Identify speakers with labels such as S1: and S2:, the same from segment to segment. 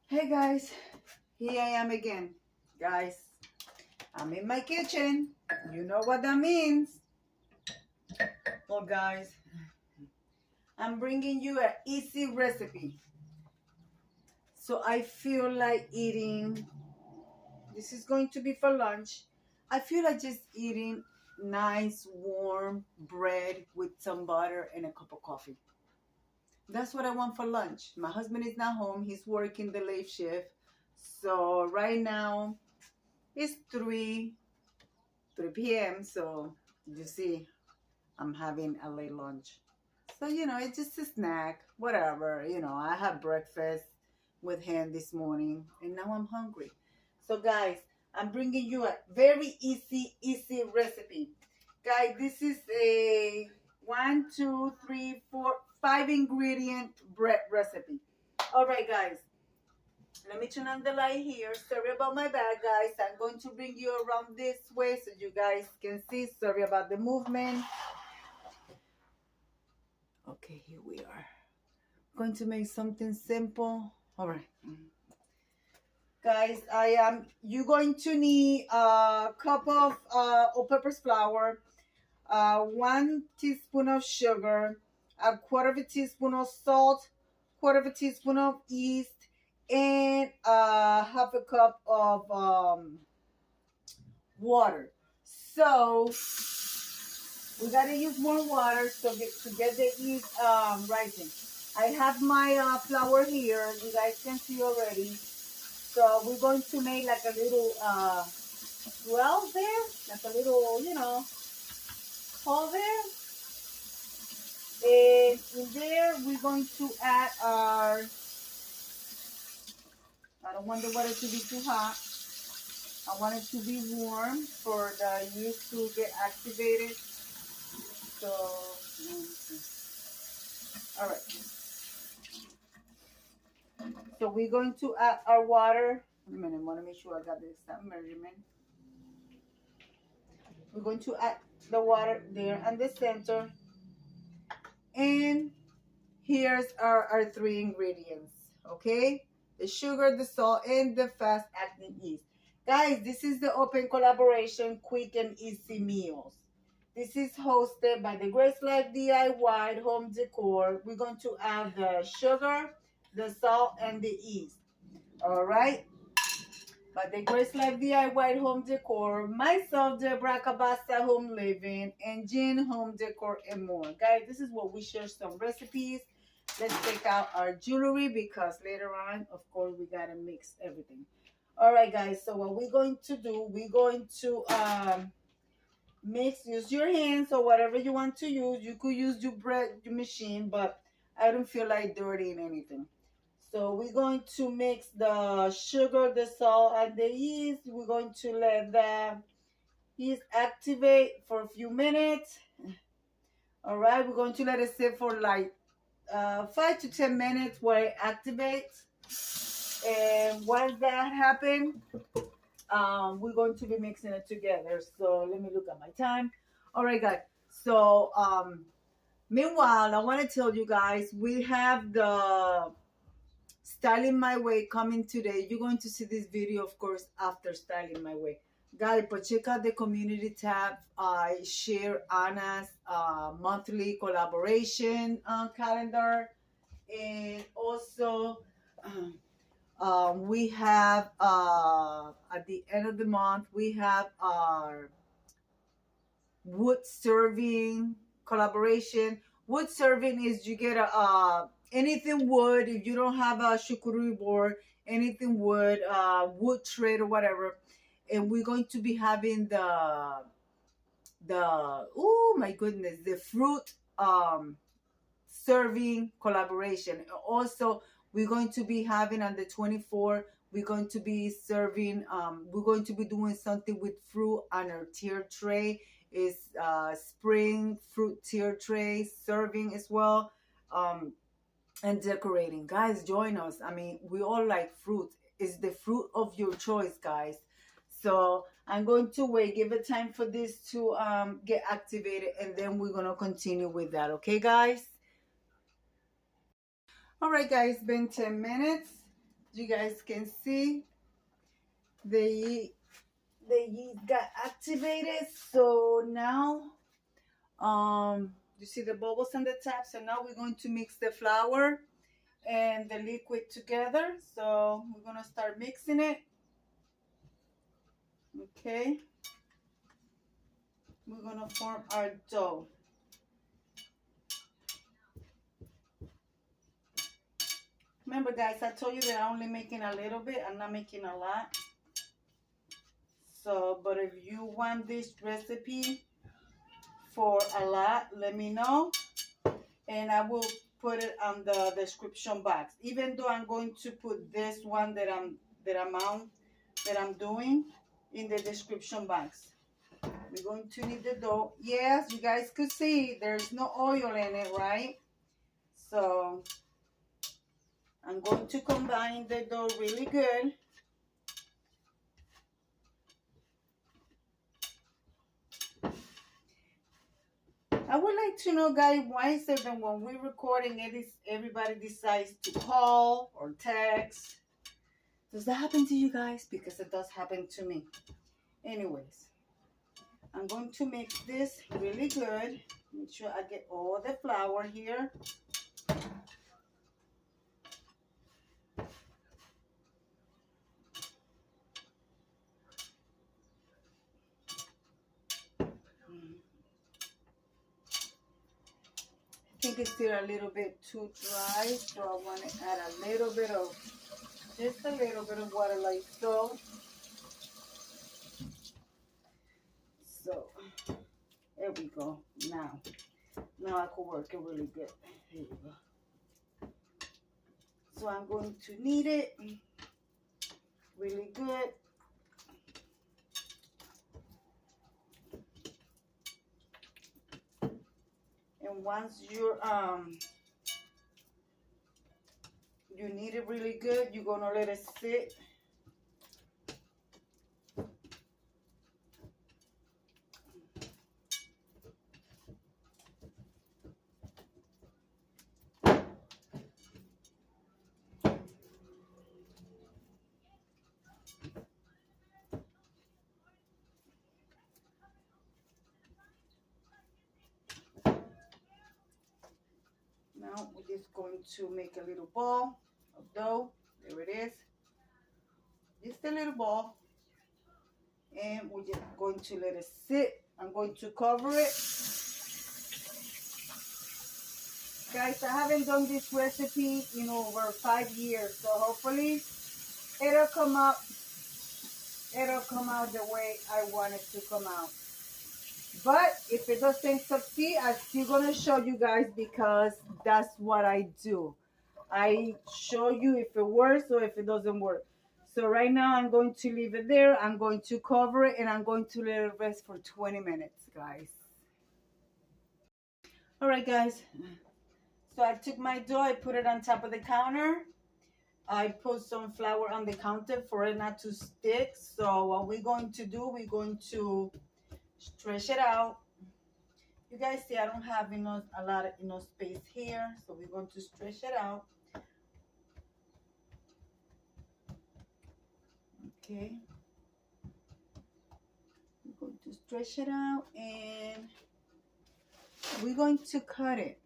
S1: Hey guys, here I am again. Guys, I'm in my kitchen. You know what that means. Well, guys, I'm bringing you an easy recipe. So I feel like eating, this is going to be for lunch. I feel like just eating nice warm bread with some butter and a cup of coffee. That's what I want for lunch. My husband is not home. He's working the late shift. So right now it's 3 p.m. So you see, I'm having a late lunch. So, it's just a snack, whatever. I had breakfast with him this morning and now I'm hungry. So, guys, I'm bringing you a very easy recipe. Guys, this is a 5 ingredient bread recipe. All right, guys. Let me turn on the light here. Sorry about my bad, guys. I'm going to bring you around this way so you guys can see. Sorry about the movement. Okay, here we are. Going to make something simple. All right. Guys, you're going to need a cup of all-purpose flour, 1 teaspoon of sugar, a quarter of a teaspoon of salt, quarter of a teaspoon of yeast, and half a cup of water. So we gotta use more water to get the yeast rising. I have my flour here. You guys can see already. So we're going to make like a little well there, like a little, hole there. And in there, we're going to add our, I don't want the water to be too hot. I want it to be warm for the yeast to get activated. So, all right. So we're going to add our water. Wait a minute, I want to make sure I got this measurement. We're going to add the water there in the center. And here's our 3 ingredients, okay? The sugar, the salt, and the fast-acting yeast. Guys, this is the open collaboration, quick and easy meals. This is hosted by the Grace Life DIY Home Decor. We're going to add the sugar, the salt, and the yeast. All right? By the Grace Life DIY Home Decor, myself, Deborah Cabasta Home Living, and Jean Home Decor, and more. Guys, this is what we share some recipes. Let's take out our jewelry because later on, of course, we got to mix everything. All right, guys. So what we're going to do, we're going to use your hands or whatever you want to use. You could use your bread machine, but I don't feel like dirtying anything. So we're going to mix the sugar, the salt, and the yeast. We're going to let the yeast activate for a few minutes. All right, we're going to let it sit for like 5 to 10 minutes where it activates. And once that happens, we're going to be mixing it together. So let me look at my time. All right, guys. So meanwhile, I want to tell you guys, we have the Styling My Way coming today. You're going to see this video, of course, after Styling My Way. Guys, but check out the community tab. I share Anna's monthly collaboration calendar. And also, we have, at the end of the month, we have our wood serving collaboration. Wood serving is you get a anything wood. If you don't have a charcuterie board, anything wood, wood tray or whatever. And we're going to be having the oh my goodness, the fruit serving collaboration. Also, we're going to be having on the 24th, we're going to be serving, we're going to be doing something with fruit on our tier tray. Is spring fruit tier tray serving as well, and decorating. Guys, join us. I mean, we all like fruit. It's the fruit of your choice, guys. So I'm going to wait, give it time for this to get activated, and then we're going to continue with that. Okay, guys? All right, guys, been 10 minutes. You guys can see the yeast got activated. So now you see the bubbles on the top. So now we're going to mix the flour and the liquid together. So we're gonna start mixing it. Okay, we're gonna form our dough. Remember guys, I told you that I'm only making a little bit. I'm not making a lot. So, but if you want this recipe for a lot, let me know, and I will put it on the description box. Even though I'm going to put this one that I'm doing in the description box. We're going to need the dough. Yes, you guys could see there's no oil in it, right? So I'm going to combine the dough really good. I would like to know, guys, why is it that when we're recording it, everybody decides to call or text? Does that happen to you guys? Because it does happen to me. Anyways, I'm going to mix this really good. Make sure I get all the flour here. I think it's still a little bit too dry, so I want to add a little bit of, just a little bit of water like so. So, there we go. Now I can work it really good. Here you go. So I'm going to knead it really good. And once you knead it really good, you're gonna let it sit. Now we're just going to make a little ball of dough. There it is. Just a little ball. And we're just going to let it sit. I'm going to cover it. Guys, I haven't done this recipe in over 5 years, so hopefully it'll come out the way I want it to come out. But if it doesn't succeed, I'm still gonna show you guys, because that's what I do. I show you if it works or if it doesn't work. So right now I'm going to leave it there. I'm going to cover it, and I'm going to let it rest for 20 minutes, guys. All right, guys. So I took my dough, I put it on top of the counter. I put some flour on the counter for it not to stick. So what we're going to do, we're going to stretch it out. You guys see I don't have enough space here, so we're going to stretch it out. Okay. We're going to stretch it out, and we're going to cut it.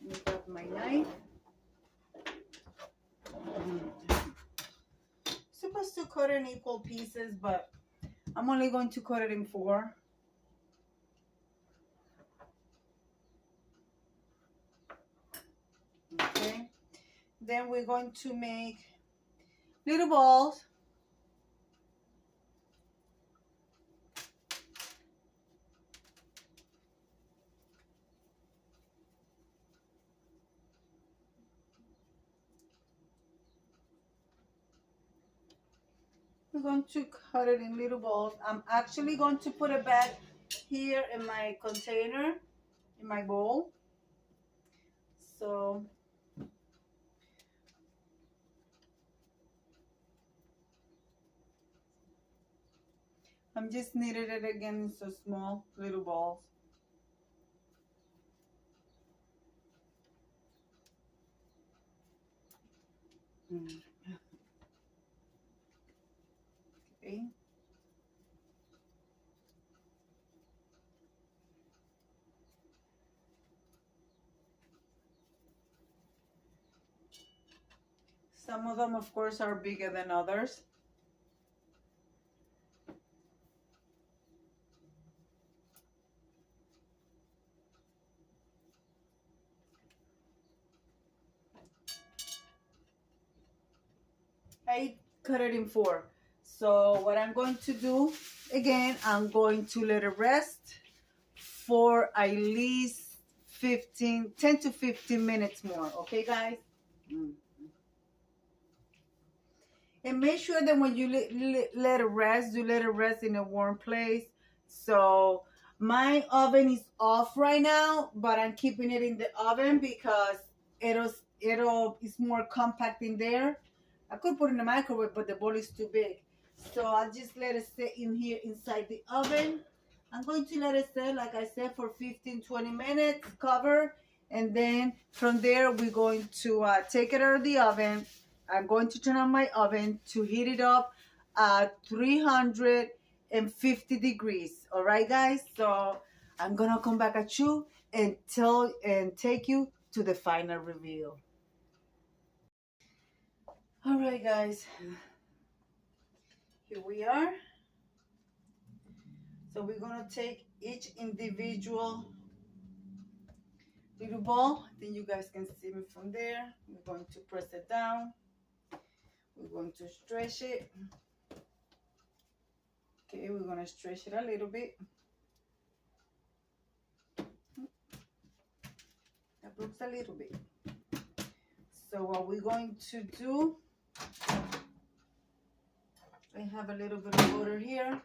S1: Let me grab my knife. Supposed to cut it in equal pieces, but I'm only going to cut it in 4. Okay. Then we're going to make little balls. We're going to cut it in little balls. I'm actually going to put it back here in my container, in my bowl. So I'm just kneading it again in so small little balls. Okay. Some of them, of course, are bigger than others. I cut it in four. So what I'm going to do, again, I'm going to let it rest for at least 10 to 15 minutes more. Okay, guys? And make sure that when you let it rest, you let it rest in a warm place. So my oven is off right now, but I'm keeping it in the oven because it's more compact in there. I could put it in the microwave, but the bowl is too big. So I'll just let it stay in here inside the oven. I'm going to let it stay, like I said, for 15-20 minutes, cover. And then from there, we're going to take it out of the oven. I'm going to turn on my oven to heat it up at 350 degrees. All right, guys? So I'm going to come back at you and take you to the final reveal. All right, guys. Here we are. So we're going to take each individual little ball. Then you guys can see me from there. We're going to press it down. We're going to stretch it. Okay, we're going to stretch it a little bit. That looks a little bit. So what we're going to do, I have a little bit of butter here.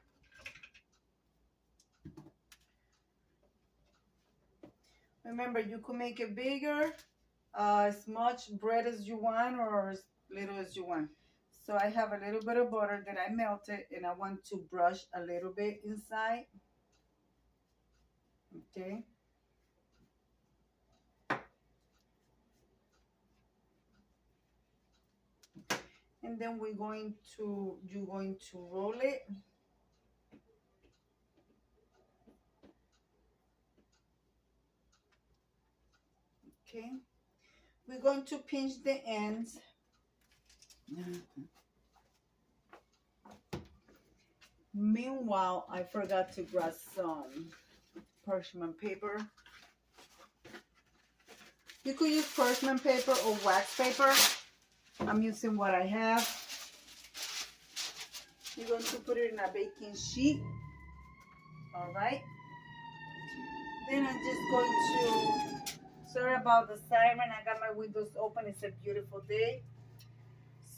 S1: Remember, you could make it bigger, as much bread as you want or as little as you want. So I have a little bit of butter that I melted and I want to brush a little bit inside. Okay. And then you're going to roll it. Okay. We're going to pinch the ends. Meanwhile, I forgot to grab some parchment paper. You could use parchment paper or wax paper. I'm using what I have. You're going to put it in a baking sheet. All right. Then I'm just going to, sorry about the siren. I got my windows open. It's a beautiful day.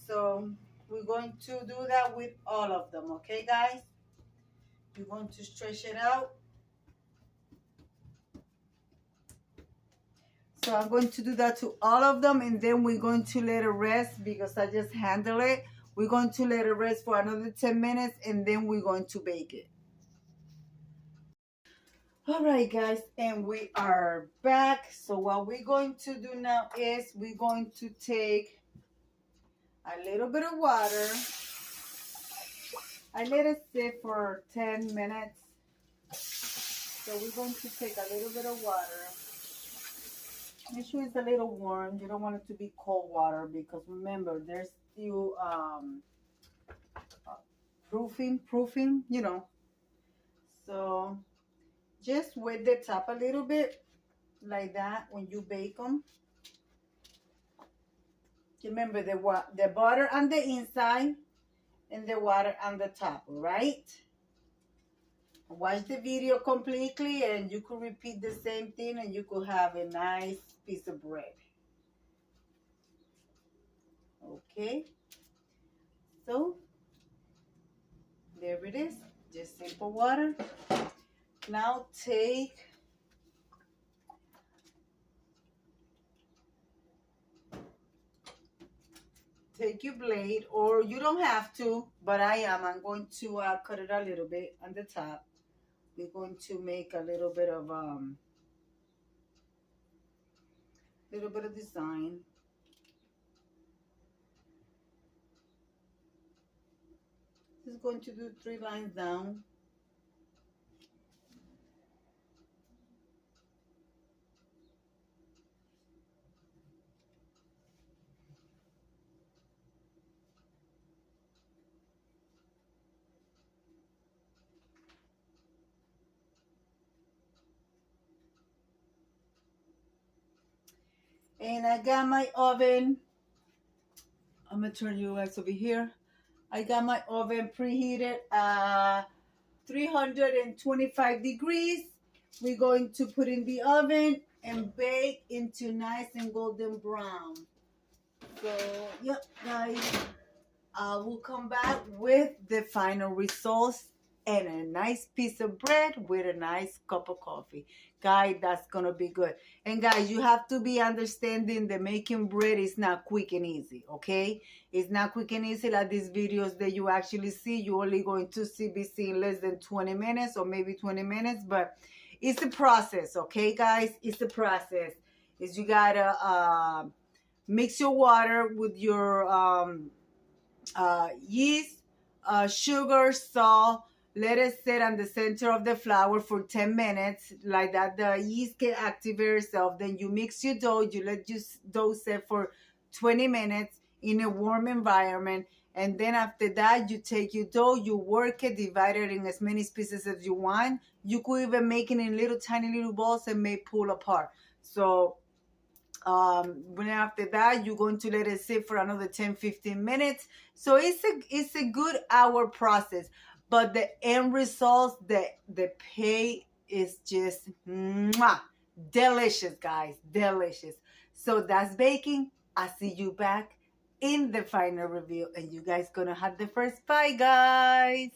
S1: So we're going to do that with all of them. Okay, guys? You're going to stretch it out. So I'm going to do that to all of them, and then we're going to let it rest because I just handle it. We're going to let it rest for another 10 minutes, and then we're going to bake it. All right, guys, and we are back. So what we're going to do now is we're going to take a little bit of water. I let it sit for 10 minutes. So we're going to take a little bit of water. Make sure it's a little warm. You don't want it to be cold water because remember, there's still proofing, you know. So just wet the top a little bit like that when you bake them. Remember the butter on the inside and the water on the top, right? Watch the video completely and you could repeat the same thing and you could have a nice piece of bread. Okay, so there it is, just simple water. Now take your blade, or you don't have to, but I'm going to cut it a little bit on the top. We're going to make a little bit of design. Just going to do 3 lines down. And I got my oven. I'm gonna turn you guys over here. I got my oven preheated at 325 degrees. We're going to put in the oven and bake into nice and golden brown. So, yep, guys, we'll come back with the final results and a nice piece of bread with a nice cup of coffee. Guys, that's gonna be good. And guys, you have to be understanding that making bread is not quick and easy, okay? It's not quick and easy like these videos that you actually see. You're only going to be seeing less than 20 minutes or maybe 20 minutes, but it's a process, okay, guys? It's a process. Is you gotta mix your water with your yeast, sugar, salt. Let it sit on the center of the flour for 10 minutes. Like that, the yeast can activate itself. Then you mix your dough. You let your dough sit for 20 minutes in a warm environment. And then after that, you take your dough, you work it, divide it in as many pieces as you want. You could even make it in little tiny little balls and may pull apart. So when after that you're going to let it sit for another 10-15 minutes. So it's a good hour process, but the end result, the pay is just mwah, delicious, guys, delicious. So that's baking. I'll see you back in the final review, and you guys gonna have the first bite, guys.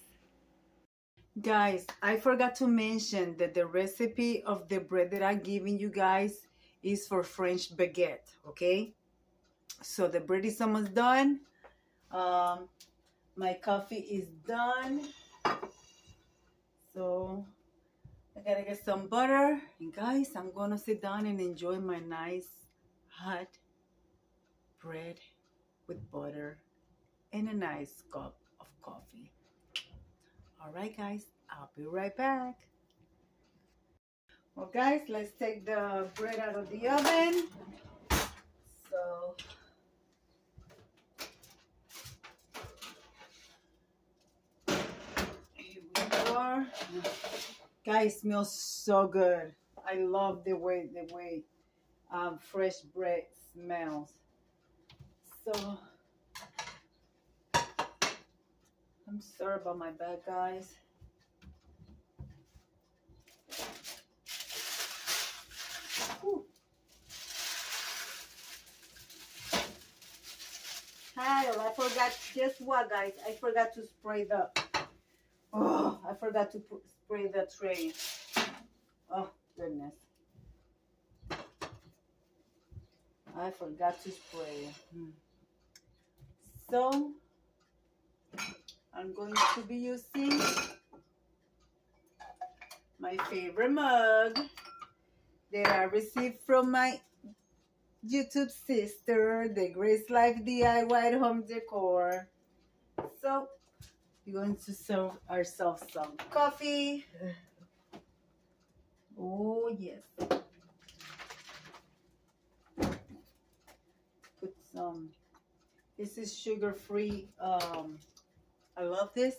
S1: Guys, I forgot to mention that the recipe of the bread that I'm giving you guys is for French baguette, okay? So the bread is almost done. My coffee is done. So I gotta get some butter. And guys, I'm gonna sit down and enjoy my nice hot bread with butter and a nice cup of coffee. All right, guys, I'll be right back. Well, guys, let's take the bread out of the oven. So, here we are. Guys, smells so good. I love the way fresh bread smells. So, I'm sorry about my bad, guys. Whew. I forgot, guess what, guys? I forgot to spray the, I forgot to spray the tray. Oh, goodness. I forgot to spray. So, I'm going to be using my favorite mug that I received from my YouTube sister, the Grace Life DIY Home Decor. So, we're going to serve ourselves some coffee. Oh, yes. Put some, this is sugar-free. I love this.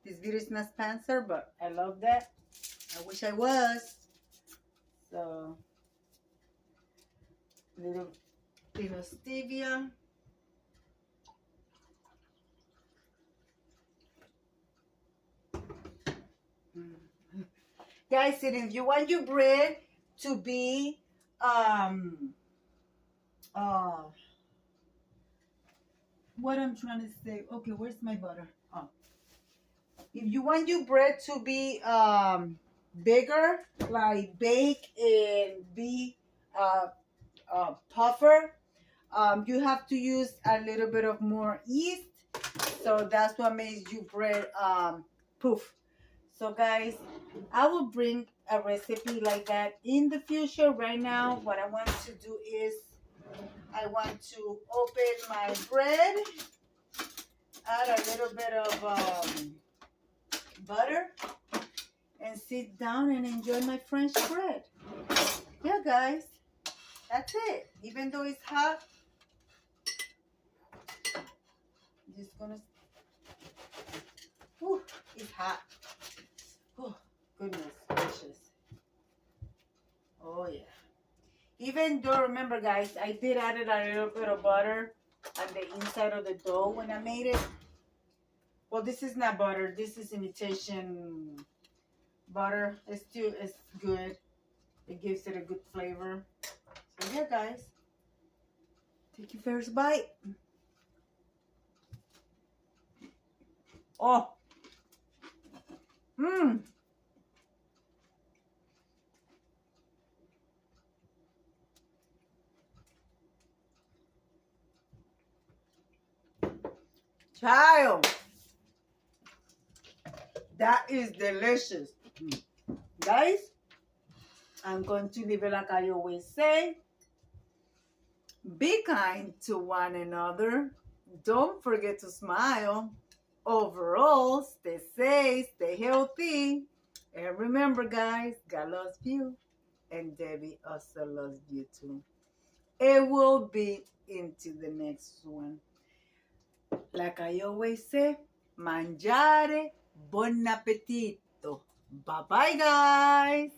S1: This video is not sponsored, but I love that. I wish I was. So, little stevia. Guys, and if you want your bread to be what I'm trying to say, okay, where's my butter? Oh, if you want your bread to be bigger, like bake and be puffer, you have to use a little bit of more yeast. So that's what makes your bread poof. So guys, I will bring a recipe like that in the future. Right now, what I want to do is I want to open my bread, add a little bit of butter and sit down and enjoy my French bread. Yeah, guys, that's it. Even though it's hot, just gonna. Whew, it's hot. Oh, goodness gracious. Oh yeah. Even though, remember guys, I did add a little bit of butter on the inside of the dough when I made it. Well, this is not butter. This is imitation butter. It's good. It gives it a good flavor. So yeah, guys. Take your first bite. Oh. Mmm. Child. That is delicious. Guys, I'm going to leave it like I always say. Be kind to one another. Don't forget to smile. Overall, stay safe, stay healthy. And remember, guys, God loves you. And Debbie also loves you too. It will be into the next one. Like I always say, mangiare, buon appetito. Bye-bye, guys.